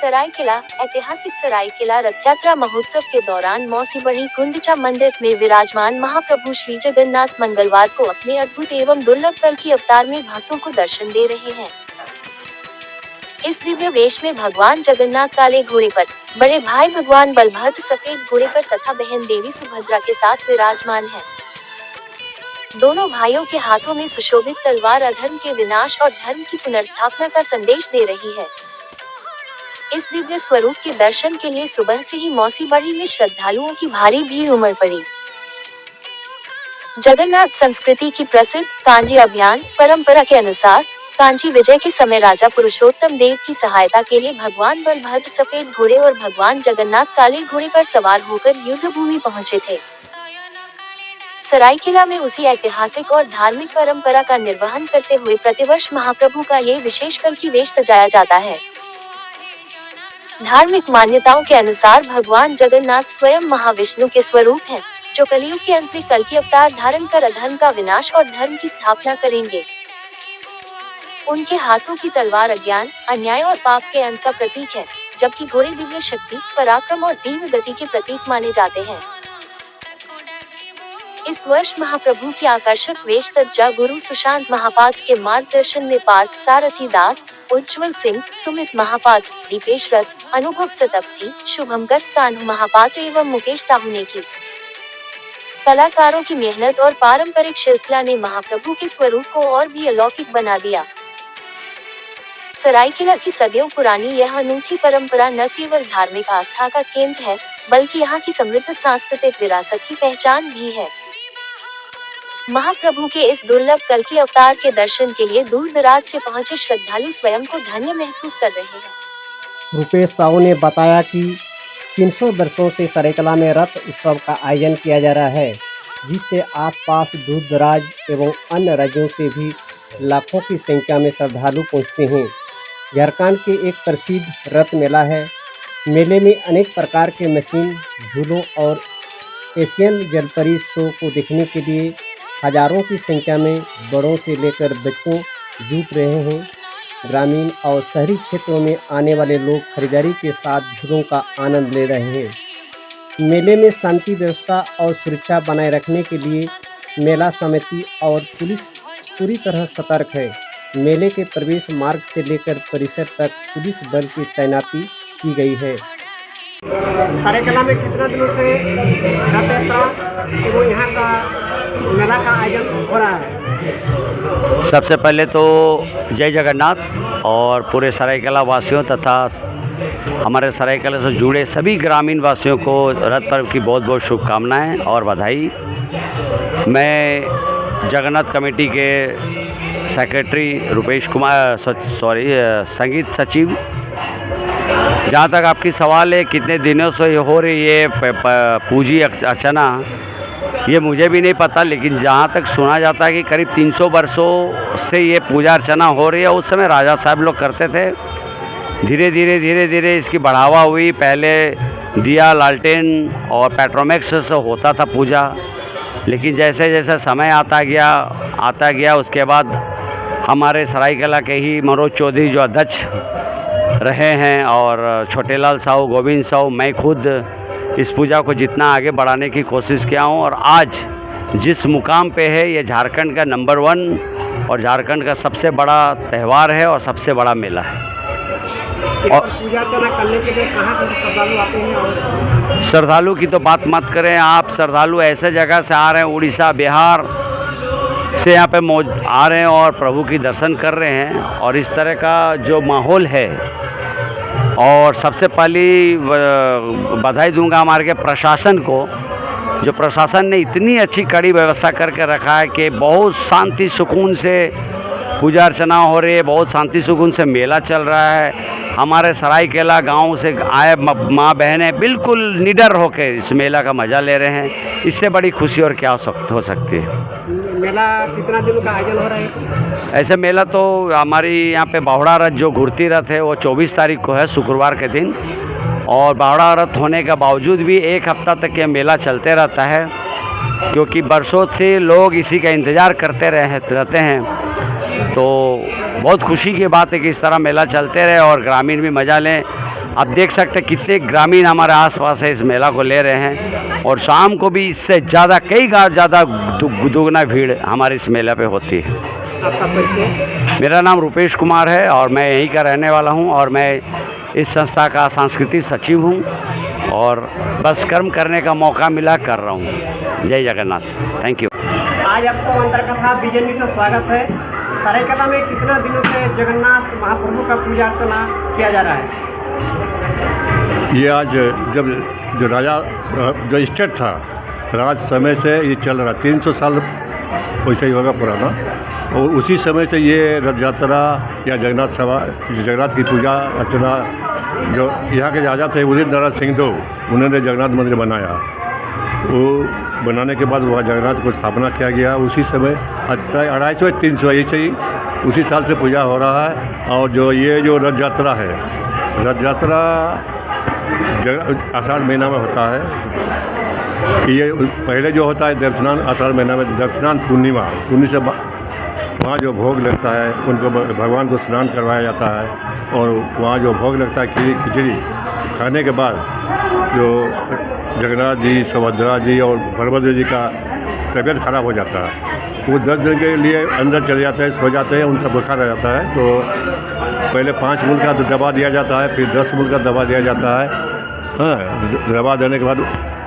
सरायकेला ऐतिहासिक सरायकेला रथ यात्रा महोत्सव के दौरान मौसी बड़ी गुंडिचा मंदिर में विराजमान महाप्रभु श्री जगन्नाथ मंगलवार को अपने अद्भुत एवं दुर्लभ कल्कि अवतार में भक्तों को दर्शन दे रहे हैं। इस दिव्य वेश में भगवान जगन्नाथ काले घोड़े पर, बड़े भाई भगवान बलभद्र सफेद घोड़े पर तथा बहन देवी सुभद्रा के साथ विराजमान है। दोनों भाइयों के हाथों में सुशोभित तलवार अधर्म के विनाश और धर्म की पुनर्स्थापना का संदेश दे रही है। इस दिव्य स्वरूप के दर्शन के लिए सुबह से ही मौसी बड़ी में श्रद्धालुओं की भारी भीड़ उमड़ पड़ी। जगन्नाथ संस्कृति की प्रसिद्ध कांजी अभियान परंपरा के अनुसार कांजी विजय के समय राजा पुरुषोत्तम देव की सहायता के लिए भगवान बलभद्र सफेद घोड़े और भगवान जगन्नाथ काले घोड़े पर सवार होकर युद्ध भूमि पहुंचे थे। सरायकेला में उसी ऐतिहासिक और धार्मिक परंपरा का निर्वहन करते हुए प्रतिवर्ष महाप्रभु का ये विशेष कल्कि वेश सजाया जाता है। धार्मिक मान्यताओं के अनुसार भगवान जगन्नाथ स्वयं महाविष्णु के स्वरूप हैं, जो कलियुग के अंत में कल्कि अवतार धारण कर अधर्म का विनाश और धर्म की स्थापना करेंगे। उनके हाथों की तलवार अज्ञान, अन्याय और पाप के अंत का प्रतीक है, जबकि घोड़े दिव्य शक्ति, पराक्रम और तीव्र गति के प्रतीक माने जाते हैं। इस वर्ष महाप्रभु की आकर्षक वेश सज्जा गुरु सुशांत महापात्र के मार्गदर्शन में पार्थ सारथी दास, उज्ज्वल सिंह, सुमित महापात्र, दीपेश रथ, अनुभव सतपथी, शुभम गर्ग, कान्हू महापात्र एवं मुकेश साहू ने की। कलाकारों की मेहनत और पारंपरिक शिल्पकला ने महाप्रभु के स्वरूप को और भी अलौकिक बना दिया। सरायकेला की सदियों पुरानी यह अनूठी परंपरा न केवल धार्मिक आस्था का केंद्र है, बल्कि यहाँ की समृद्ध सांस्कृतिक विरासत की पहचान भी है। महाप्रभु के इस दुर्लभ कल्कि अवतार के दर्शन के लिए दूर दराज से पहुंचे श्रद्धालु स्वयं को धन्य महसूस कर रहे हैं। रुपेश साहू ने बताया कि 300 वर्षों से सरायकेला में रथ उत्सव का आयोजन किया जा रहा है, जिससे आसपास दूर दराज एवं अन्य राज्यों से भी लाखों की संख्या में श्रद्धालु पहुंचते हैं। झारखंड के एक प्रसिद्ध रथ मेला है। मेले में अनेक प्रकार के मशीन, झूलों और एशियन जलपरी शो को देखने के लिए हजारों की संख्या में बड़ों से लेकर बच्चों जुट रहे हैं। ग्रामीण और शहरी क्षेत्रों में आने वाले लोग खरीदारी के साथ झूलों का आनंद ले रहे हैं। मेले में शांति व्यवस्था और सुरक्षा बनाए रखने के लिए मेला समिति और पुलिस पूरी तरह सतर्क है। मेले के प्रवेश मार्ग से लेकर परिसर तक पुलिस बल की तैनाती की गई है। सरायकेला में कितना दिनों से रथ यात्रा एवं यहाँ का मेला का आयोजन हो रहा है? सबसे पहले तो जय जगन्नाथ और पूरे सरायकेला वासियों तथा हमारे सरायकेला से जुड़े सभी ग्रामीण वासियों को रथ पर्व की बहुत बहुत शुभकामनाएं और बधाई। मैं जगन्नाथ कमेटी के सेक्रेटरी रुपेश कुमार संगीत सचिव। जहाँ तक आपकी सवाल है कितने दिनों से हो रही है पूजी अर्चना, ये मुझे भी नहीं पता, लेकिन जहाँ तक सुना जाता है कि करीब 300 वर्षों से ये पूजा अर्चना हो रही है। उस समय राजा साहब लोग करते थे। धीरे धीरे इसकी बढ़ावा हुई। पहले दिया, लालटेन और पेट्रोमैक्स से होता था पूजा, लेकिन जैसे जैसे समय आता गया उसके बाद हमारे सरायकेला के ही मनोज चौधरी जो अध्यक्ष रहे हैं और छोटेलाल साहू, गोविंद साहू, मैं खुद इस पूजा को जितना आगे बढ़ाने की कोशिश किया हूँ और आज जिस मुकाम पे है ये झारखंड का नंबर 1 और झारखंड का सबसे बड़ा त्यौहार है और सबसे बड़ा मेला है। और पूजा अर्चना करने के लिए कहाँ से श्रद्धालु आते हैं? श्रद्धालु की तो बात मत करें आप। श्रद्धालु ऐसे जगह से आ रहे हैं, उड़ीसा, बिहार से यहाँ पे आ रहे हैं और प्रभु की दर्शन कर रहे हैं। और इस तरह का जो माहौल है, और सबसे पहली बधाई दूंगा हमारे के प्रशासन को, जो प्रशासन ने इतनी अच्छी कड़ी व्यवस्था करके रखा है कि बहुत शांति सुकून से पूजा अर्चना हो रही है, बहुत शांति सुकून से मेला चल रहा है। हमारे सरायकेला गांव से आए माँ बहनें बिल्कुल निडर होकर इस मेला का मज़ा ले रहे हैं। इससे बड़ी खुशी और क्या हो सकती है। मेला कितना दिनों का आयोजन हो रहा है? ऐसे मेला तो हमारी यहाँ पे बावड़ा रथ जो घुरती रथ है वो 24 तारीख को है, शुक्रवार के दिन। और बावड़ा रथ होने के बावजूद भी 1 हफ्ता तक ये मेला चलते रहता है, क्योंकि बरसों से लोग इसी का इंतज़ार करते रहते हैं। तो बहुत खुशी की बात है कि इस तरह मेला चलते रहे और ग्रामीण भी मज़ा लें। आप देख सकते हैं कितने ग्रामीण हमारे आसपास है, इस मेला को ले रहे हैं और शाम को भी इससे ज़्यादा कई ज़्यादा दुगना भीड़ हमारे इस मेला पे होती है। आपका परिचय? मेरा नाम रुपेश कुमार है और मैं यहीं का रहने वाला हूं और मैं इस संस्था का सांस्कृतिक सचिव हूं और बस कर्म करने का मौका मिला कर रहा हूं। जय जगन्नाथ। Thank you. आज आपको अंतर्कथा विजन में स्वागत है। सरायकला में कितना दिनों से जगन्नाथ महाप्रभु का पूजा अर्चना किया जा रहा है? ये आज जब जो राजा जो स्टेट था राज समय से ये चल रहा, 300 साल वैसे ही होगा पुराना, और उसी समय से ये रथ यात्रा या जगन्नाथ सभा, जगन्नाथ की पूजा अर्चना, जो यहाँ के राजा थे उदित नारायण सिंह दो, उन्होंने जगन्नाथ मंदिर बनाया। वो बनाने के बाद वहाँ जगन्नाथ को स्थापना किया गया। उसी समय 250-300 ऐसे ही उसी साल से पूजा हो रहा है। और जो ये जो रथ यात्रा है, रथ यात्रा आषाढ़ महीना में होता है। ये पहले जो होता है देवस्नान, आषाढ़ महीना में देवस्नान पूर्णिमा से वहाँ जो भोग लगता है उनको भगवान को स्नान करवाया जाता है और वहाँ जो भोग लगता है खिचड़ी खाने के बाद जो जगन्नाथ जी, सुभद्रा जी और बलभद्र जी का तबीयत खराब हो जाता है, वो 10 दिन के लिए अंदर चले जाते हैं, सो जाते हैं, उनका बुखार आ जाता है। तो पहले 5 मूल का दवा दिया जाता है, फिर 10 मूल का दवा दिया जाता है। हाँ, दवा देने के बाद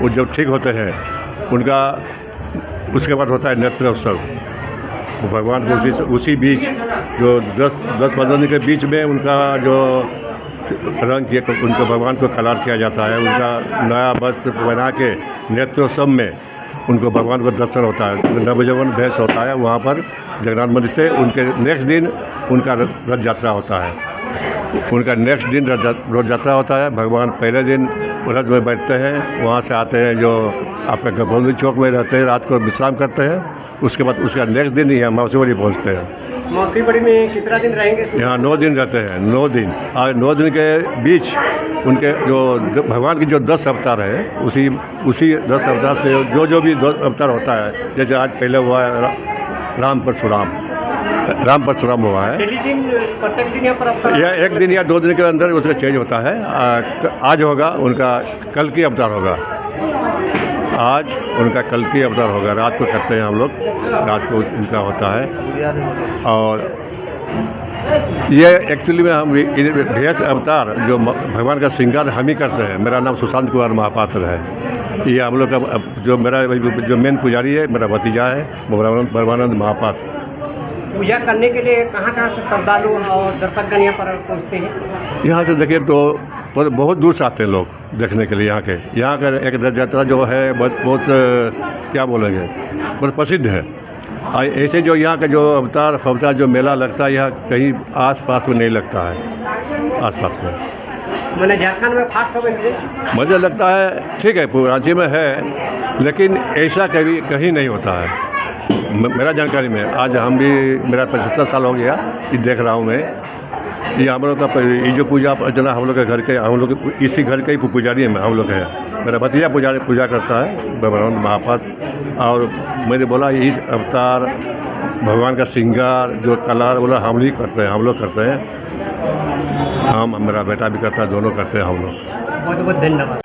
वो जब ठीक होते हैं उनका उसके बाद होता है नेत्रोत्सव। भगवान को उसी बीच जो 10-15 दिन के बीच में उनका जो रंग किए उनको भगवान को कलर किया जाता है। उनका नया वस्त्र बना के नेत्रोत्सव में उनको भगवान को दर्शन होता है। नवजवन भेष होता है वहाँ पर जगन्नाथ मंदिर से। उनके नेक्स्ट दिन उनका रथ यात्रा होता है। उनका नेक्स्ट दिन रथ यात्रा होता है। भगवान पहले दिन रथ में बैठते हैं, वहाँ से आते हैं जो आपके गभौली चौक में रहते हैं, रात को विश्राम करते हैं। उसके बाद उसका नेक्स्ट दिन ही यहाँ मौसीबड़ी पहुँचते हैं। मौसीबड़ी में कितना दिन रहेंगे? यहाँ 9 दिन रहते हैं, 9 दिन। और 9 दिन के बीच उनके जो भगवान की जो 10 अवतार है, उसी 10 अवतार से जो भी 10 अवतार होता है, जैसे आज पहले हुआ है राम परशुराम हुआ है। प्रत्येक दिन यहाँ पर या 1 दिन या 2 दिन के अंदर उसका चेंज होता है। आज होगा उनका कल की अवतार होगा, आज उनका कल की अवतार होगा। रात को करते हैं हम लोग, रात को उनका होता है। और ये एक्चुअली में हम भेष अवतार जो भगवान का श्रृंगार हम ही करते हैं। मेरा नाम सुशांत कुमार महापात्र है। ये हम लोग का जो मेरा जो मेन पुजारी है, मेरा भतीजा है ब्रह्मानंद महापात्र। पूजा करने के लिए कहाँ से श्रद्धालु और दर्शकगण यहाँ पर पहुँचते हैं? यहाँ से देखिए तो बहुत दूर से आते हैं लोग देखने के लिए। यहाँ का एक रथ यात्रा जो है बहुत क्या बोलेंगे, बहुत प्रसिद्ध है। ऐसे जो यहाँ का जो अवतार जो मेला लगता है, यहाँ कहीं आस-पास में नहीं लगता है। आस-पास में मैंने झारखंड में फास्ट हो गए मुझे लगता है, ठीक है रांची में है, लेकिन ऐसा कहीं नहीं होता है मेरा जानकारी में। आज हम भी, मेरा 75 साल हो गया ये देख रहा हूँ मैं। ये हम लोग का ये जो पूजा अर्चना हम लोग के घर के, हम लोग इसी घर के ही पुजारी है हम लोग है। मेरा भतीजा पूजा करता है ब्रह्मानंद महापात्र। और मैंने बोला इस अवतार भगवान का श्रृंगार जो कलर बोला हम लोग करते हैं। हम मेरा बेटा भी करता है, दोनों करते हैं हम लोग। बहुत बहुत धन्यवाद।